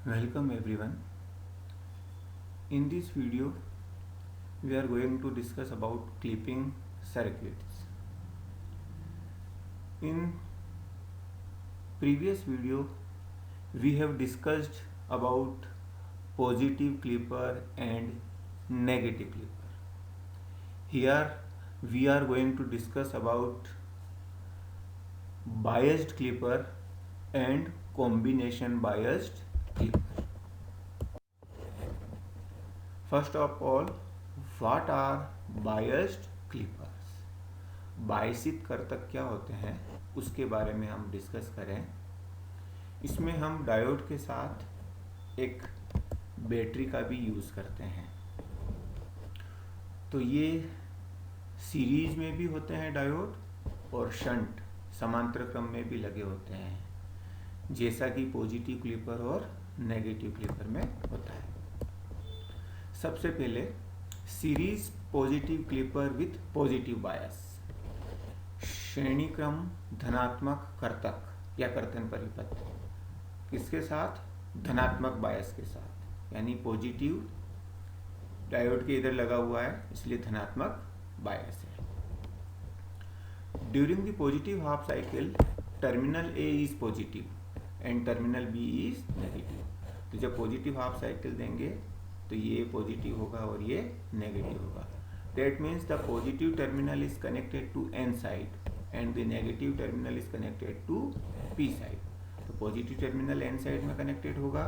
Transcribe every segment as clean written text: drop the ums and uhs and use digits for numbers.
Welcome everyone. In this video, we are going to discuss about clipping circuits. In previous video, we have discussed about positive clipper and negative clipper. Here, we are going to discuss about biased clipper and combination biased clipper. First of all, what are biased clippers? बायसित कर्तक क्या होते हैं उसके बारे में हम discuss करें। इसमें हम डायोड के साथ एक बैटरी का भी यूज़ करते हैं। तो ये सीरीज में भी होते हैं डायोड और शंट समांतर क्रम में भी लगे होते हैं, जैसा कि पॉजिटिव क्लिपर और नेगेटिव क्लिपर में होता है। सबसे पहले series positive clipper with positive bias, श्रेणी क्रम धनात्मक कर्तक या कर्तन परिपथ किसके साथ? धनात्मक बायस के साथ, यानी पॉजिटिव डायोड के इधर लगा हुआ है इसलिए धनात्मक बायस है। During the positive half cycle terminal A is positive and terminal B is negative. तो जब पॉजिटिव हाफ साइकिल देंगे तो ये पॉजिटिव होगा और ये नेगेटिव होगा। That means the positive terminal is connected to N side and the negative terminal is connected to P side. तो पॉजिटिव टर्मिनल N साइड में कनेक्टेड होगा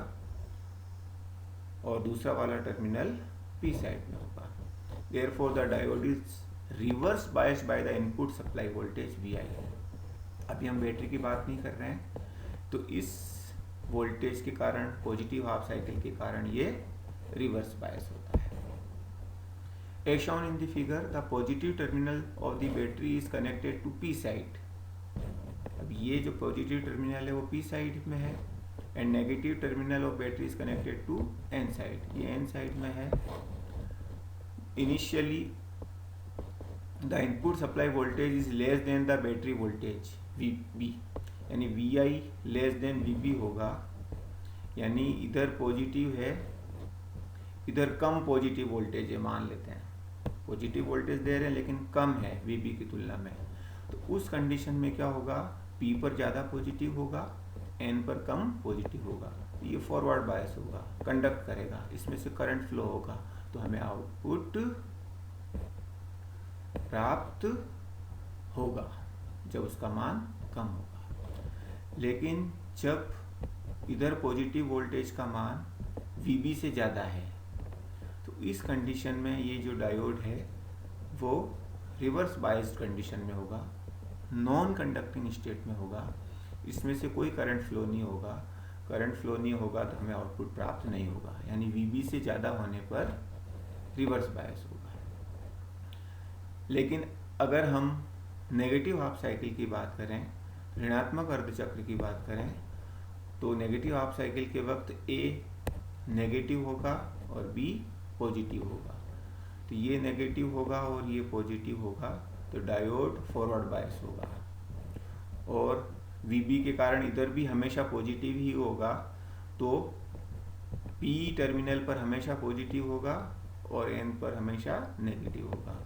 और दूसरा वाला टर्मिनल P साइड में होगा। Therefore the diode is reverse biased by the input supply voltage VI. अभी हम बैटरी की बात नहीं कर रहे हैं, तो इस वोल्टेज के कारण पॉजिटिव हाफ साइकिल के कारण ये रिवर्स बायस होता है। As shown in the figure, the positive terminal of the battery is connected to P side. अब ये जो पॉजिटिव टर्मिनल है वो P साइड में है and negative terminal of battery is connected to N side, ये N साइड में है। Initially the input supply voltage is less than the battery voltage VB, यानी VI लेस देन VB होगा, यानी इधर पॉजिटिव है इधर कम पॉजिटिव वोल्टेज है, मान लेते हैं पॉजिटिव वोल्टेज दे रहे हैं लेकिन कम है VB की तुलना में। तो उस कंडीशन में क्या होगा? P पर ज़्यादा पॉजिटिव होगा, N पर कम पॉजिटिव होगा। ये फॉरवर्ड बायस होगा, कंडक्ट करेगा, इसमें से करंट फ्लो होगा, तो हमें आउटपुट प्राप्त होगा जब उसका मान कम होगा। लेकिन जब इधर पॉजिटिव वोल्टेज का मान VB से ज़्यादा है तो इस कंडीशन में ये जो डायोड है वो रिवर्स बायस्ड कंडीशन में होगा, नॉन कंडक्टिंग स्टेट में होगा, इसमें से कोई करंट फ्लो नहीं होगा। करंट फ्लो नहीं होगा तो हमें आउटपुट प्राप्त नहीं होगा, यानी VB से ज़्यादा होने पर रिवर्स बायस होगा। लेकिन अगर हम नेगेटिव हाफ साइकिल की बात करें, ऋणात्मक अर्धचक्र की बात करें, तो नेगेटिव हाफ साइकिल के वक्त A नेगेटिव होगा और B पॉजिटिव होगा। तो ये नेगेटिव होगा और ये पॉजिटिव होगा, तो डायोड फॉरवर्ड बायस होगा और VB के कारण इधर भी हमेशा पॉजिटिव ही होगा, तो P टर्मिनल पर हमेशा पॉजिटिव होगा और N पर हमेशा नेगेटिव होगा।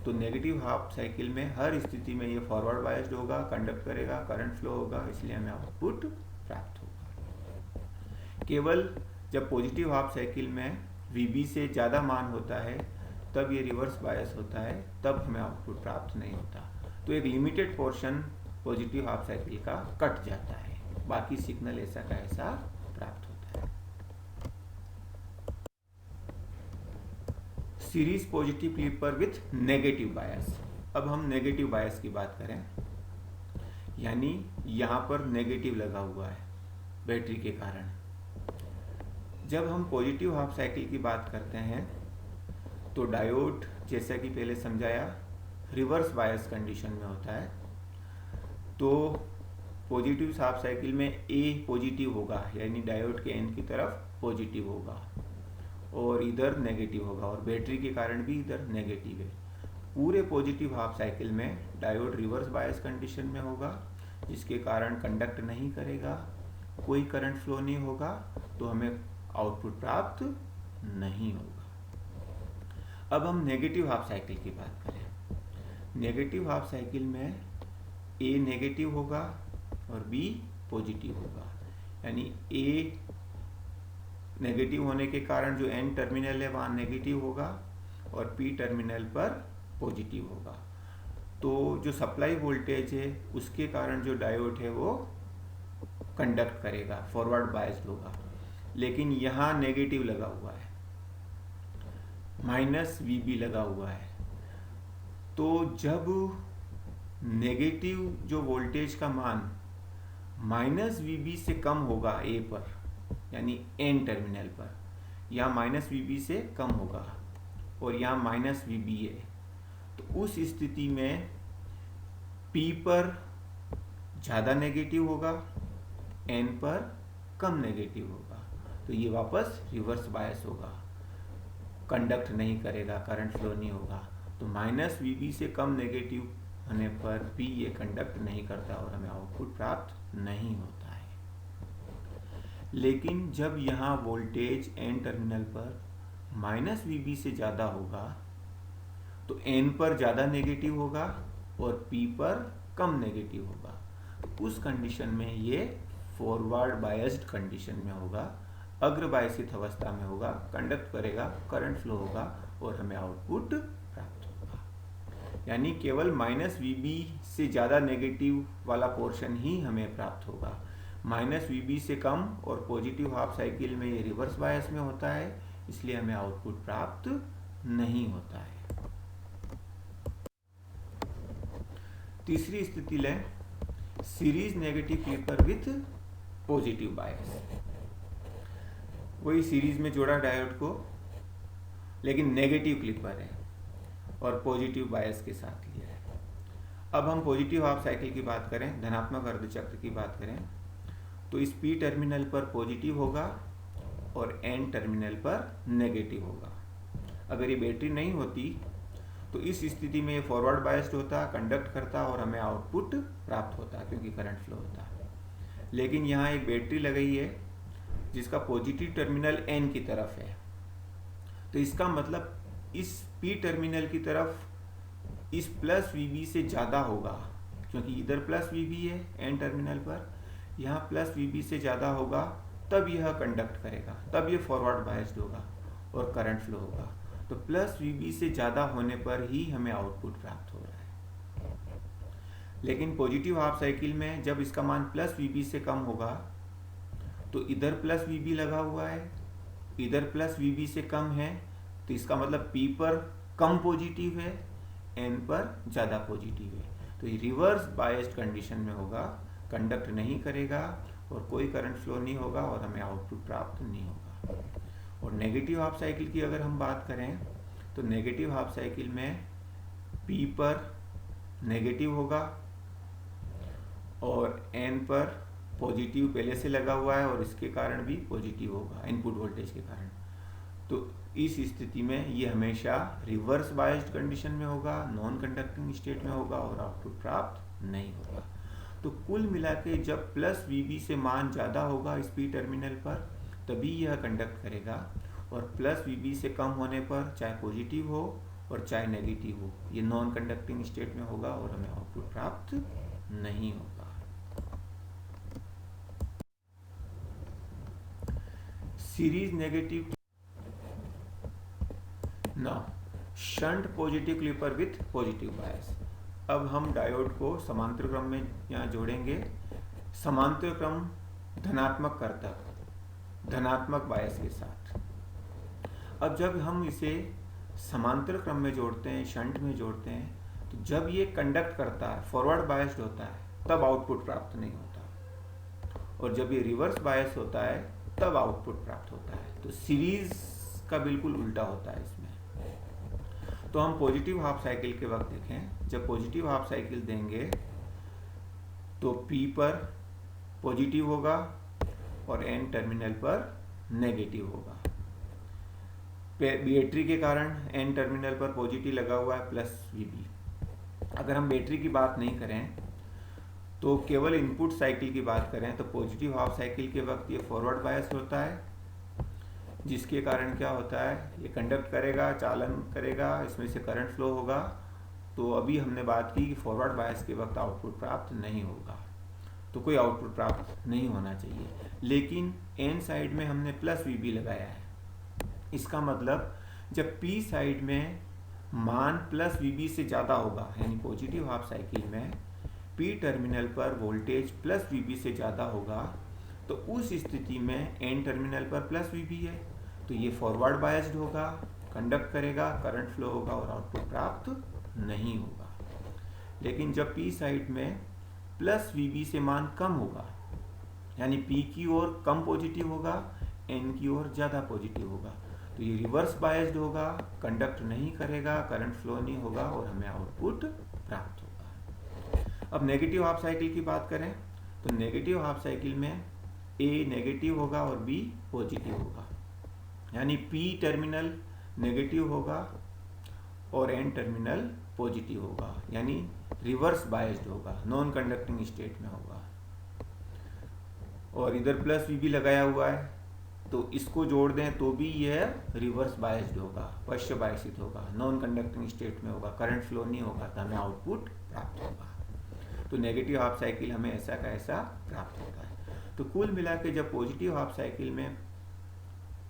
तो नेगेटिव हाफ साइकिल में हर स्थिति में ये फॉरवर्ड बायस्ड होगा, कंडक्ट करेगा, करंट फ्लो होगा, इसलिए हमें आउटपुट प्राप्त होगा। केवल जब पॉजिटिव हाफ साइकिल में VB से ज़्यादा मान होता है तब ये रिवर्स बायस होता है, तब हमें आउटपुट प्राप्त नहीं होता। तो एक limited portion positive half cycle का कट जाता है, बाकी सिग्नल ऐसा का ऐसा प्राप्त होता है। Series positive clipper with negative bias. अब हम नेगेटिव बायस की बात करें, यानी यहाँ पर नेगेटिव लगा हुआ है बैटरी के कारण। जब हम पॉजिटिव हाफ साइकिल की बात करते हैं तो डायोड, जैसा कि पहले समझाया, रिवर्स बायस कंडीशन में होता है। तो पॉजिटिव हाफ साइकिल में A पॉजिटिव होगा, यानी डायोड के N की तरफ पॉजिटिव होगा और इधर नेगेटिव होगा, और बैटरी के कारण भी इधर नेगेटिव है। पूरे पॉजिटिव हाफ साइकिल में डायोड रिवर्स बायस कंडीशन में होगा, जिसके कारण कंडक्ट नहीं करेगा, कोई करंट फ्लो नहीं होगा तो हमें आउटपुट प्राप्त नहीं होगा। अब हम नेगेटिव हाफ साइकिल की बात करें। नेगेटिव हाफ साइकिल में ए नेगेटिव होगा और बी पॉजिटिव होगा, यानी ए नेगेटिव होने के कारण जो एन टर्मिनल है वहाँ नेगेटिव होगा और पी टर्मिनल पर पॉजिटिव होगा। तो जो सप्लाई वोल्टेज है उसके कारण जो डायोड है वो कंडक्ट करेगा, फॉरवर्ड बायस्ड होगा। लेकिन यहाँ नेगेटिव लगा हुआ है, माइनस वीबी लगा हुआ है। तो जब नेगेटिव जो वोल्टेज का मान माइनस वीबी से कम होगा ए पर, यानी एन टर्मिनल पर, यहाँ माइनस वीबी से कम होगा और यहाँ माइनस वीबी है, तो उस स्थिति में पी पर ज़्यादा नेगेटिव होगा, एन पर कम नेगेटिव होगा। तो ये वापस रिवर्स बायस होगा, कंडक्ट नहीं करेगा, करंट फ्लो नहीं होगा। तो माइनस वीबी से कम नेगेटिव होने पर भी ये कंडक्ट नहीं करता और हमें आउटपुट प्राप्त नहीं होता है। लेकिन जब यहाँ वोल्टेज एन टर्मिनल पर माइनस वीबी से ज़्यादा होगा तो एन पर ज़्यादा नेगेटिव होगा और पी पर कम नेगेटिव होगा। तो उस कंडीशन में ये फॉरवर्ड बायस्ड कंडीशन में होगा, अग्र बायसित अवस्था में होगा, कंडक्ट करेगा, करंट फ्लो होगा और हमें आउटपुट प्राप्त होगा। यानी केवल माइनस वीबी से ज़्यादा नेगेटिव वाला पोर्शन ही हमें प्राप्त होगा। माइनस वीबी से कम और पॉजिटिव हाफ साइकिल में ये रिवर्स बायस में होता है, इसलिए हमें आउटपुट प्राप्त नहीं होता है। तीसरी स्थिति लें, series negative clipper with positive bias. वही सीरीज में जोड़ा डायोड को, लेकिन नेगेटिव क्लिपर है और पॉजिटिव बायस के साथ लिया है। अब हम पॉजिटिव हाफ साइकिल की बात करें, धनात्मक अर्धचक्र की बात करें, तो इस पी टर्मिनल पर पॉजिटिव होगा और एन टर्मिनल पर नेगेटिव होगा। अगर ये बैटरी नहीं होती तो इस स्थिति में ये फॉरवर्ड बायस्ड होता, कंडक्ट करता और हमें आउटपुट प्राप्त होता क्योंकि करंट फ्लो होता। लेकिन यहाँ एक बैटरी लगाई है जिसका पॉजिटिव टर्मिनल एन की तरफ है, तो इसका मतलब इस पी टर्मिनल की तरफ इस प्लस वीबी से ज़्यादा होगा, क्योंकि इधर प्लस वीबी है एन टर्मिनल पर, यहाँ प्लस वीबी से ज़्यादा होगा, तब यह कंडक्ट करेगा, तब ये फॉरवर्ड बायस्ड होगा और करंट फ्लो होगा। तो प्लस वीबी से ज़्यादा होने पर ही हमें आउटपुट प्राप्त हो रहा है। लेकिन पॉजिटिव हाफ साइकिल में जब इसका मान प्लस वीबी से कम होगा तो इधर प्लस वीबी लगा हुआ है, इधर प्लस वीबी से कम है, तो इसका मतलब पी पर कम पॉजिटिव है, एन पर ज़्यादा पॉजिटिव है। तो ये रिवर्स बायस्ड कंडीशन में होगा, कंडक्ट नहीं करेगा और कोई करंट फ्लो नहीं होगा और हमें आउटपुट प्राप्त नहीं होगा। और नेगेटिव हाफ साइकिल की अगर हम बात करें तो नेगेटिव हाफ साइकिल में पी पर नेगेटिव होगा और एन पर पॉजिटिव पहले से लगा हुआ है और इसके कारण भी पॉजिटिव होगा, इनपुट वोल्टेज के कारण। तो इस स्थिति में ये हमेशा रिवर्स बायस्ड कंडीशन में होगा, नॉन कंडक्टिंग स्टेट में होगा और आउटपुट प्राप्त नहीं होगा। तो कुल मिला के जब प्लस वीबी से मान ज़्यादा होगा इस पी टर्मिनल पर तभी यह कंडक्ट करेगा, और प्लस वीबी से कम होने पर चाहे पॉजिटिव हो और चाहे नेगेटिव हो ये नॉन कंडक्टिंग स्टेट में होगा और हमें आउटपुट प्राप्त नहीं होगा। Series negative now shunt positive clipper with positive bias. अब हम डायोड को समांतर क्रम में यहाँ जोड़ेंगे, समांतर क्रम धनात्मक कर्तक धनात्मक बायस के साथ। अब जब हम इसे समांतर क्रम में जोड़ते हैं, शंट में जोड़ते हैं, तो जब ये कंडक्ट करता है, फॉरवर्ड बायस्ड होता है, तब आउटपुट प्राप्त नहीं होता, और जब ये रिवर्स बायस होता है तब आउटपुट प्राप्त होता है। तो सीरीज का बिल्कुल उल्टा होता है इसमें। तो हम पॉजिटिव हाफ साइकिल के वक्त देखें, जब पॉजिटिव हाफ साइकिल देंगे तो पी पर पॉजिटिव होगा और एन टर्मिनल पर नेगेटिव होगा। बैटरी के कारण एन टर्मिनल पर पॉजिटिव लगा हुआ है प्लस वीबी। अगर हम बैटरी की बात नहीं करें तो केवल इनपुट साइकिल की बात करें तो पॉजिटिव हाफ साइकिल के वक्त ये फॉरवर्ड बायस होता है जिसके कारण क्या होता है, ये कंडक्ट करेगा, चालन करेगा, इसमें से करंट फ्लो होगा। तो अभी हमने बात की कि फॉरवर्ड बायस के वक्त आउटपुट प्राप्त नहीं होगा, तो कोई आउटपुट प्राप्त नहीं होना चाहिए। लेकिन एन साइड में हमने प्लस वीबी लगाया है, इसका मतलब जब पी साइड में मान प्लस वीबी से ज़्यादा होगा, यानी पॉजिटिव हाफ साइकिल में पी टर्मिनल पर वोल्टेज प्लस वीबी से ज़्यादा होगा, तो उस स्थिति में एन टर्मिनल पर प्लस वीबी है, तो ये फॉरवर्ड बायस्ड होगा, कंडक्ट करेगा, करंट फ्लो होगा और आउटपुट प्राप्त नहीं होगा। लेकिन जब पी साइड में प्लस वीबी से मान कम होगा, यानी पी की ओर कम पॉजिटिव होगा, एन की ओर ज़्यादा पॉजिटिव होगा, तो ये रिवर्स बायस्ड होगा, कंडक्ट नहीं करेगा, करंट फ्लो नहीं होगा और हमें आउटपुट प्राप्त होगा। अब नेगेटिव हाफ साइकिल की बात करें तो नेगेटिव हाफ साइकिल में ए नेगेटिव होगा और बी पॉजिटिव होगा, यानी पी टर्मिनल नेगेटिव होगा और एन टर्मिनल पॉजिटिव होगा, यानी रिवर्स बायस्ड होगा, नॉन कंडक्टिंग स्टेट में होगा। और इधर प्लस वीबी लगाया हुआ है, तो इसको जोड़ दें तो भी यह रिवर्स बायस्ड होगा, पश्च बायसित होगा, नॉन कंडक्टिंग स्टेट में होगा, करंट फ्लो नहीं होगा, तो हमें आउटपुट प्राप्त होगा। तो नेगेटिव हाफ साइकिल हमें ऐसा का ऐसा प्राप्त होता है। तो कुल मिला के जब पॉजिटिव हाफ साइकिल में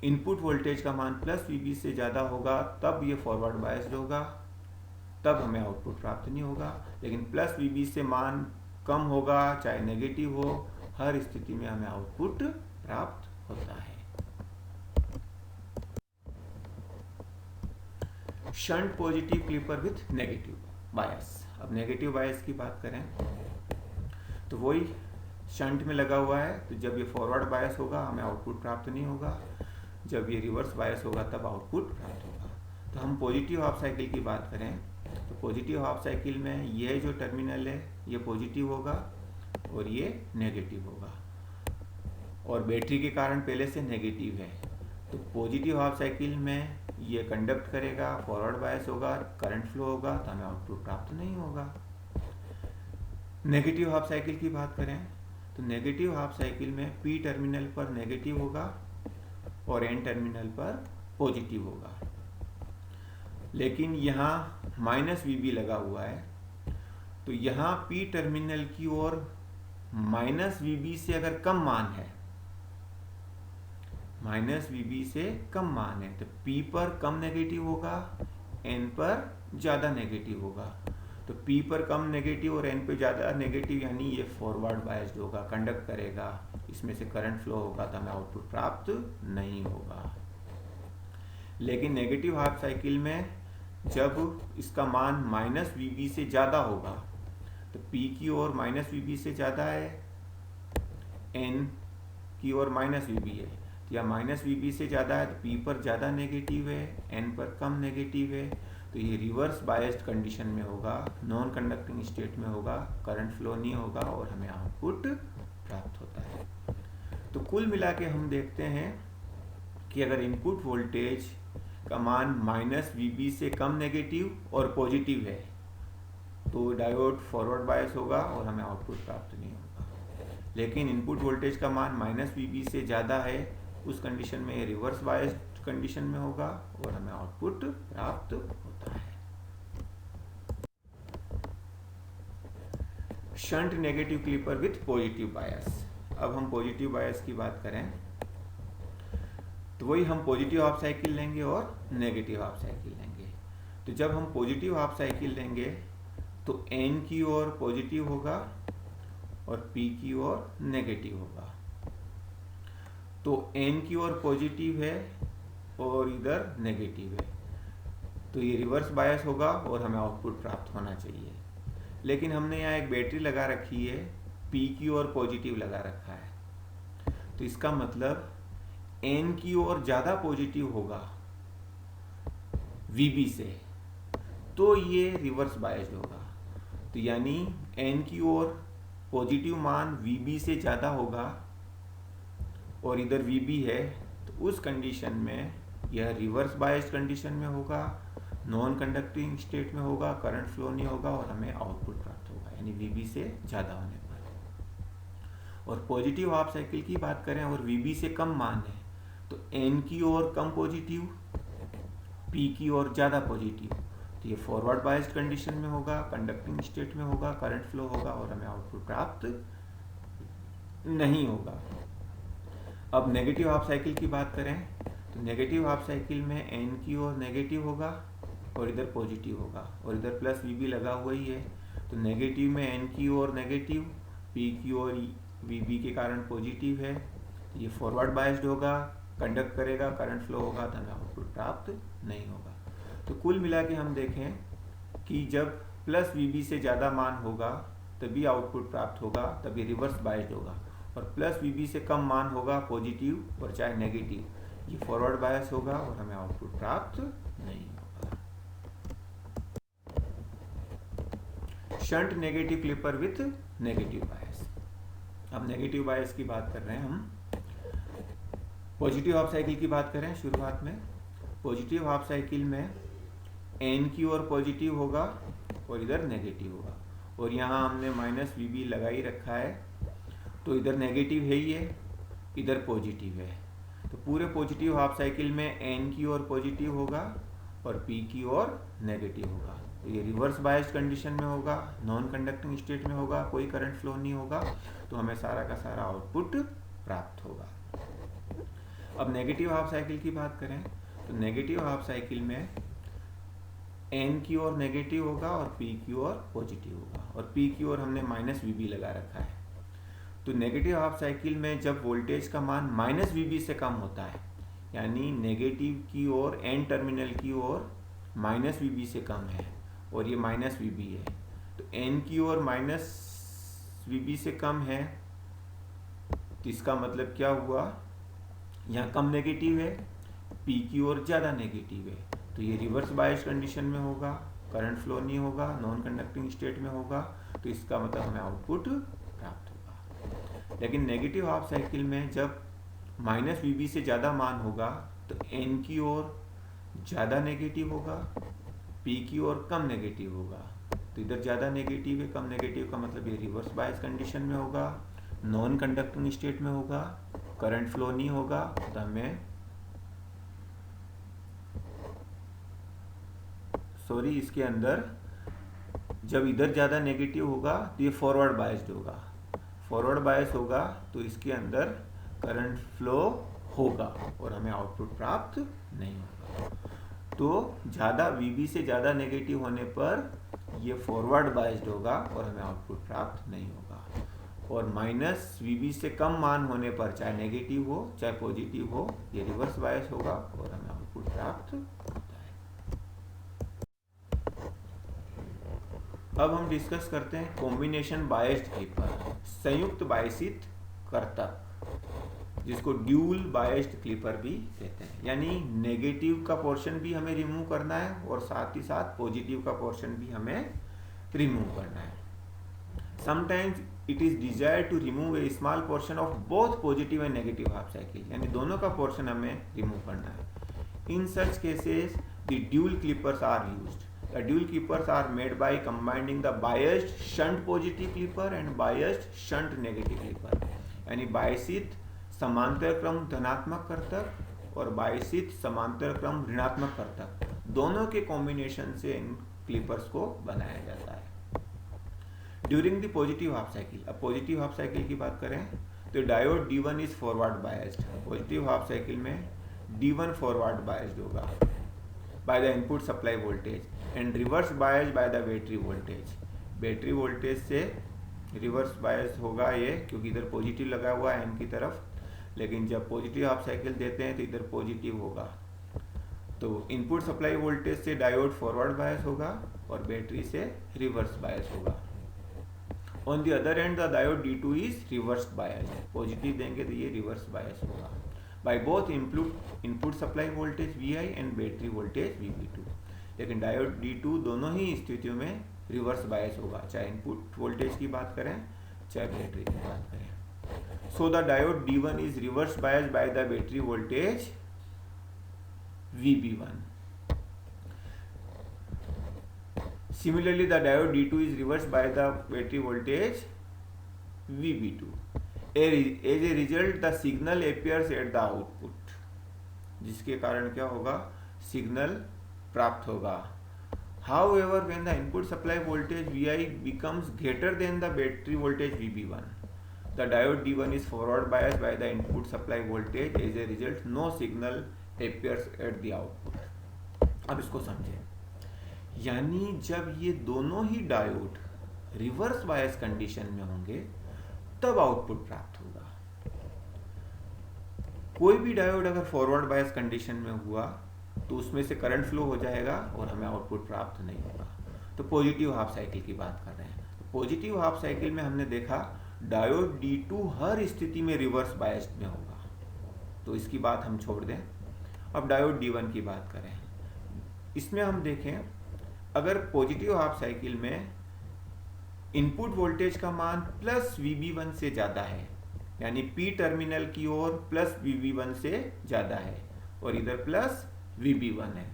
इनपुट वोल्टेज का मान प्लस वीबी से ज़्यादा होगा, तब ये फॉरवर्ड बायस्ड होगा, तब हमें आउटपुट प्राप्त नहीं होगा। लेकिन प्लस वीबी से मान कम होगा, चाहे नेगेटिव हो, हर स्थिति में हमें आउटपुट प्राप्त होता है। Shunt positive clipper with negative bias. अब नेगेटिव बायस की बात करें तो वही शंट में लगा हुआ है, तो जब ये फॉरवर्ड बायस होगा हमें आउटपुट प्राप्त नहीं होगा, जब ये रिवर्स बायस होगा तब आउटपुट प्राप्त होगा। तो हम पॉजिटिव हाफ साइकिल की बात करें तो पॉजिटिव हाफ साइकिल में ये जो टर्मिनल है ये पॉजिटिव होगा और ये नेगेटिव होगा, और बैटरी के कारण पहले से नेगेटिव है, तो पॉजिटिव हाफ साइकिल में ये कंडक्ट करेगा, फॉरवर्ड बायस होगा, करंट फ्लो होगा, तो हमें आउटपुट प्राप्त नहीं होगा। नेगेटिव हाफ साइकिल की बात करें तो नेगेटिव हाफ साइकिल में पी टर्मिनल पर नेगेटिव होगा और एन टर्मिनल पर पॉजिटिव होगा, लेकिन यहाँ माइनस वीबी लगा हुआ है, तो यहाँ पी टर्मिनल की ओर माइनस वीबी से अगर कम मान है, माइनस वीबी से कम मान है, तो पी पर कम नेगेटिव होगा, एन पर ज़्यादा नेगेटिव होगा। तो पी पर कम नेगेटिव और एन पर ज़्यादा नेगेटिव, यानी ये फॉरवर्ड बायस्ड होगा, कंडक्ट करेगा, इसमें से करंट फ्लो होगा, तो हमें आउटपुट प्राप्त नहीं होगा। लेकिन नेगेटिव हाफ साइकिल में जब इसका मान माइनस वीबी से ज़्यादा होगा, तो पी की ओर माइनस वीबी से ज़्यादा है, एन की ओर माइनस वीबी है, या माइनस वीबी से ज़्यादा है तो पी पर ज़्यादा नेगेटिव है, एन पर कम नेगेटिव है, तो ये रिवर्स बायस्ड कंडीशन में होगा, नॉन कंडक्टिंग स्टेट में होगा, करंट फ्लो नहीं होगा और हमें आउटपुट प्राप्त होता है। तो कुल मिला के हम देखते हैं कि अगर इनपुट वोल्टेज का मान माइनस वीबी से कम नेगेटिव और पॉजिटिव है तो डायोड फॉरवर्ड बायस होगा और हमें आउटपुट प्राप्त नहीं होगा। लेकिन इनपुट वोल्टेज का मान माइनस वीबी से ज़्यादा है, उस कंडीशन में रिवर्स बायस्ड कंडीशन में होगा और हमें आउटपुट प्राप्त होता है। Shunt negative clipper with positive bias. अब हम पॉजिटिव बायस की बात करें तो वही हम पॉजिटिव हाफ साइकिल लेंगे और नेगेटिव हाफ साइकिल लेंगे। तो जब हम पॉजिटिव हाफ साइकिल लेंगे तो एन की ओर पॉजिटिव होगा और पी की ओर नेगेटिव होगा। तो एन की ओर पॉजिटिव है और इधर नेगेटिव है, तो ये रिवर्स बायस होगा और हमें आउटपुट प्राप्त होना चाहिए। लेकिन हमने यहाँ एक बैटरी लगा रखी है, पी की ओर पॉजिटिव लगा रखा है, तो इसका मतलब एन की ओर ज़्यादा पॉजिटिव होगा वीबी से, तो ये रिवर्स बायस्ड होगा। तो यानी एन की ओर पॉजिटिव मान वीबी से ज़्यादा होगा और इधर वीबी है, तो उस कंडीशन में यह रिवर्स बायस्ड कंडीशन में होगा, नॉन कंडक्टिंग स्टेट में होगा, करंट फ्लो नहीं होगा और हमें आउटपुट प्राप्त होगा, यानी वीबी से ज़्यादा होने पर। और पॉजिटिव हाफ साइकिल की बात करें और वीबी से कम मान है तो एन की ओर कम पॉजिटिव, पी की ओर ज़्यादा पॉजिटिव, तो ये फॉरवर्ड बायस्ड कंडीशन में होगा, कंडक्टिंग स्टेट में होगा, करंट फ्लो होगा और हमें आउटपुट प्राप्त नहीं होगा। अब नेगेटिव हाफ साइकिल की बात करें तो नेगेटिव हाफ साइकिल में एन की ओर नेगेटिव होगा और इधर पॉजिटिव होगा और इधर प्लस वी बी लगा हुआ ही है। तो नेगेटिव में एन की ओर नेगेटिव, पी की ओर वी बी के कारण पॉजिटिव है, तो ये फॉरवर्ड बायस्ड होगा, कंडक्ट करेगा, करंट फ्लो होगा, तो हमें आउटपुट प्राप्त नहीं होगा। तो कुल मिला के हम देखें कि जब प्लस वी बी से ज़्यादा मान होगा तभी आउटपुट प्राप्त होगा, तभी रिवर्स बायस्ड होगा, और प्लस वी बी से कम मान होगा पॉजिटिव और चाहे नेगेटिव, ये फॉरवर्ड बायस होगा और हमें आउटपुट प्राप्त नहीं होगा। Shunt negative clipper with negative bias. अब नेगेटिव बायस की बात कर रहे हैं हम। पॉजिटिव हाफ साइकिल की बात करें शुरुआत में, पॉजिटिव हाफ साइकिल में एन की ओर पॉजिटिव होगा और इधर नेगेटिव होगा, और यहाँ हमने माइनस वी बी लगा ही रखा है, तो इधर नेगेटिव है ही है, इधर पॉजिटिव है। तो पूरे पॉजिटिव हाफ साइकिल में एन की ओर पॉजिटिव होगा और पी की ओर नेगेटिव होगा, तो ये रिवर्स बायस्ड कंडीशन में होगा, नॉन कंडक्टिंग स्टेट में होगा, कोई करंट फ्लो नहीं होगा, तो हमें सारा का सारा आउटपुट प्राप्त होगा। अब नेगेटिव हाफ साइकिल की बात करें तो नेगेटिव हाफ साइकिल में एन की ओर नेगेटिव होगा और पी की ओर पॉजिटिव होगा, और पी की ओर हमने माइनस वी बी लगा रखा है। तो नेगेटिव हाफ साइकिल में जब वोल्टेज का मान माइनस वी बी से कम होता है, यानी नेगेटिव की ओर एन टर्मिनल की ओर माइनस वी बी से कम है और ये माइनस वी बी है, तो एन की ओर माइनस वी बी से कम है, तो इसका मतलब क्या हुआ, यहाँ कम नेगेटिव है, पी की ओर ज़्यादा नेगेटिव है, तो ये रिवर्स बायस कंडीशन में होगा, करंट फ्लो नहीं होगा, नॉन कंडक्टिंग स्टेट में होगा, तो इसका मतलब हमें आउटपुट प्राप्त होगा। लेकिन नेगेटिव हाफ साइकिल में जब माइनस वी बी से ज़्यादा मान होगा तो एन की ओर ज़्यादा नेगेटिव होगा, पी की ओर कम नेगेटिव होगा, तो इधर ज़्यादा नेगेटिव है, कम नेगेटिव का मतलब ये रिवर्स बायस कंडीशन में होगा, नॉन कंडक्टिंग स्टेट में होगा, करंट फ्लो नहीं होगा, तो हमें इसके अंदर जब इधर ज़्यादा नेगेटिव होगा तो ये फॉरवर्ड बायस्ड होगा, फॉरवर्ड बायस होगा तो इसके अंदर करंट फ्लो होगा और हमें आउटपुट प्राप्त नहीं होगा। तो ज़्यादा वीबी से ज़्यादा नेगेटिव होने पर ये फॉरवर्ड बायस्ड होगा और हमें आउटपुट प्राप्त नहीं होगा, और माइनस वीबी से कम मान होने पर चाहे नेगेटिव हो चाहे पॉजिटिव हो, ये रिवर्स बायस होगा और हमें आउटपुट प्राप्त होता है। अब हम डिस्कस करते हैं कॉम्बिनेशन बायस्ड क्लिपर, संयुक्त बायसित कर्तक, जिसको ड्यूल बायस्ड क्लिपर भी कहते हैं, यानी नेगेटिव का पोर्शन भी हमें रिमूव करना है और साथ ही साथ पॉजिटिव का पोर्शन भी हमें रिमूव करना है। Sometimes it is desired to remove a small portion of both positive and negative half cycle, यानी दोनों का पोर्शन हमें रिमूव करना है। In such cases the dual clippers are used. The dual clippers are made by combining the biased shunt positive clipper and biased shunt negative clipper, यानी बायसित समांतर क्रम धनात्मक कर्तक और बायसित समांतर क्रम ऋणात्मक कर्तक, दोनों के कॉम्बिनेशन से इन क्लिपर्स को बनाया जाता है। During the positive half cycle, अब पॉजिटिव हाफ साइकिल की बात करें तो diode D1 is forward biased. Positive half cycle में D1 फॉरवर्ड बायस्ड होगा by the input supply voltage and reverse bias by the battery voltage। Battery voltage से reverse bias होगा ये, क्योंकि इधर पॉजिटिव लगा हुआ है एन की तरफ, लेकिन जब पॉजिटिव हाफ साइकिल देते हैं तो इधर पॉजिटिव होगा, तो इनपुट सप्लाई वोल्टेज से डायोड फॉरवर्ड बायस होगा और बैटरी से रिवर्स बायस होगा। On the other and the diode D2 is reverse bias, positive देंगे तो ये रिवर्स बायस होगा by both input supply voltage Vi and battery voltage VB2। लेकिन डायोड D2 दोनों ही स्थितियों में रिवर्स बायस होगा, चाहे इनपुट वोल्टेज की बात करें चाहे बैटरी की बात करें। So the diode D1 is reverse bias by the battery voltage VB1। Similarly, the diode D2 is reversed by the battery voltage VB2। As a result, the signal appears at the output। जिसके कारण क्या होगा, signal प्राप्त होगा। However, when the input supply voltage Vi becomes greater than the battery voltage VB1, the diode D1 is forward biased by the input supply voltage. As a result, no signal appears at the output. अब इसको समझें, यानी जब ये दोनों ही diode reverse bias condition में होंगे तब आउटपुट प्राप्त होगा। कोई भी डायोड अगर फॉरवर्ड बायस कंडीशन में हुआ तो उसमें से करंट फ्लो हो जाएगा और हमें आउटपुट प्राप्त नहीं होगा। तो पॉजिटिव हाफ साइकिल की बात कर रहे हैं। तो पॉजिटिव हाफ साइकिल में हमने देखा डायोड D2 हर स्थिति में रिवर्स बायस्ड में होगा, तो इसकी बात हम छोड़ दें। अब डायोड D1 की बात करें, इसमें हम देखें अगर पॉजिटिव हाफ साइकिल में इनपुट वोल्टेज का मान प्लस VB1 से ज़्यादा है, यानी P टर्मिनल की ओर प्लस VB1 से ज़्यादा है और इधर प्लस VB1 है,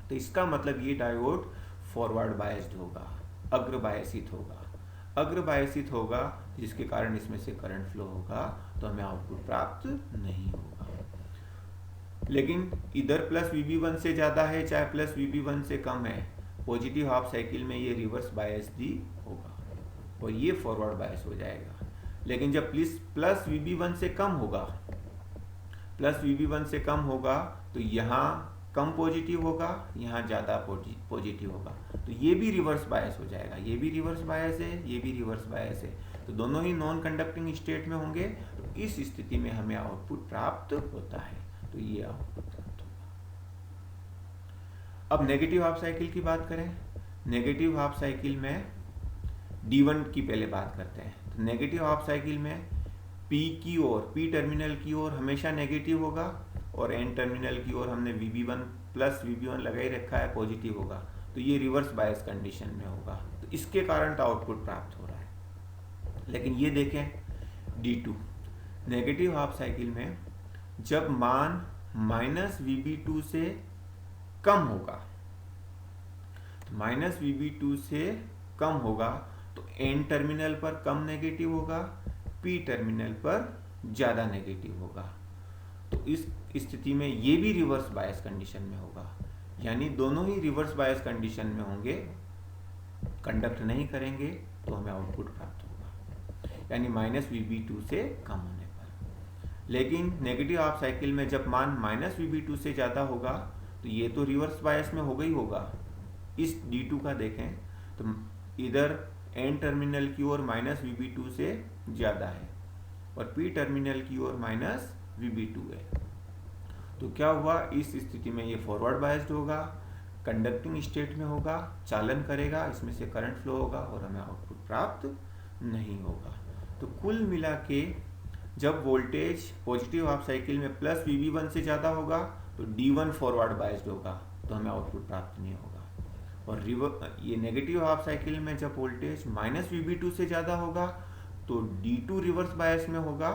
तो इसका मतलब ये डायोड फॉरवर्ड बायस्ड होगा, अग्र बायसित होगा। अग्र बायसित होगा जिसके कारण इसमें से करंट फ्लो होगा, तो हमें आउटपुट प्राप्त नहीं होगा। लेकिन इधर प्लस VB1 से ज़्यादा है चाहे प्लस VB1 से कम है, पॉजिटिव हाफ साइकिल में ये रिवर्स बायस भी होगा और ये फॉरवर्ड बायस हो जाएगा। लेकिन जब प्लस VB1 से कम होगा, प्लस VB1 से कम होगा तो यहाँ कम पॉजिटिव होगा, यहाँ ज़्यादा पॉजिटिव होगा, तो ये भी रिवर्स बायस हो जाएगा। ये भी रिवर्स बायस है, ये भी रिवर्स बायस है, तो दोनों ही नॉन कंडक्टिंग स्टेट में होंगे। तो इस स्थिति में हमें आउटपुट प्राप्त होता है, तो ये आउटपुट प्राप्त होगा। अब नेगेटिव हाफ साइकिल की बात करें। नेगेटिव हाफ साइकिल में D1 की पहले बात करते हैं। तो नेगेटिव हाफ साइकिल में P की ओर, P टर्मिनल की ओर हमेशा नेगेटिव होगा और N टर्मिनल की ओर हमने VB1 प्लस VB1 लगा ही रखा है, पॉजिटिव होगा, तो ये रिवर्स बायस कंडीशन में होगा, तो इसके कारण तो आउटपुट प्राप्त हो रहा है। लेकिन ये देखें D2 नेगेटिव हाफ साइकिल में जब मान माइनस VB2 से कम होगा, तो माइनस VB2 से कम होगा तो N टर्मिनल पर कम नेगेटिव होगा, P टर्मिनल पर ज़्यादा नेगेटिव होगा, तो इस स्थिति में ये भी रिवर्स बायस कंडीशन में होगा, यानी दोनों ही रिवर्स बायस कंडीशन में होंगे, कंडक्ट नहीं करेंगे तो हमें आउटपुट प्राप्त होगा, यानी माइनस VB2 से कम होने पर। लेकिन नेगेटिव हाफ साइकिल में जब मान माइनस VB2 से ज़्यादा होगा तो ये तो रिवर्स बायस में होगा ही होगा। इस D2 का देखें तो इधर N टर्मिनल की ओर माइनस VB2 से ज़्यादा है और P टर्मिनल की ओर माइनस VB2 है, तो क्या हुआ, इस स्थिति में ये फॉरवर्ड बायस्ड होगा, कंडक्टिंग स्टेट में होगा, चालन करेगा, इसमें से करंट फ्लो होगा और हमें आउटपुट प्राप्त नहीं होगा। तो कुल मिला के जब वोल्टेज पॉजिटिव हाफ साइकिल में प्लस VB1 से ज़्यादा होगा तो D1 फॉरवर्ड बायस्ड होगा, तो हमें आउटपुट प्राप्त नहीं होगा। और ये नेगेटिव हाफ साइकिल में जब वोल्टेज माइनस VB2 से ज़्यादा होगा तो D2 रिवर्स बायस में होगा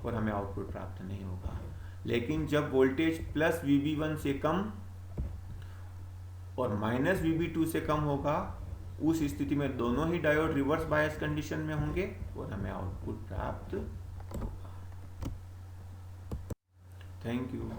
और हमें आउटपुट प्राप्त नहीं होगा। लेकिन जब वोल्टेज प्लस VB1 से कम और माइनस VB2 से कम होगा, उस स्थिति में दोनों ही डायोड रिवर्स बायस कंडीशन में होंगे और हमें आउटपुट प्राप्त होगा। Thank you.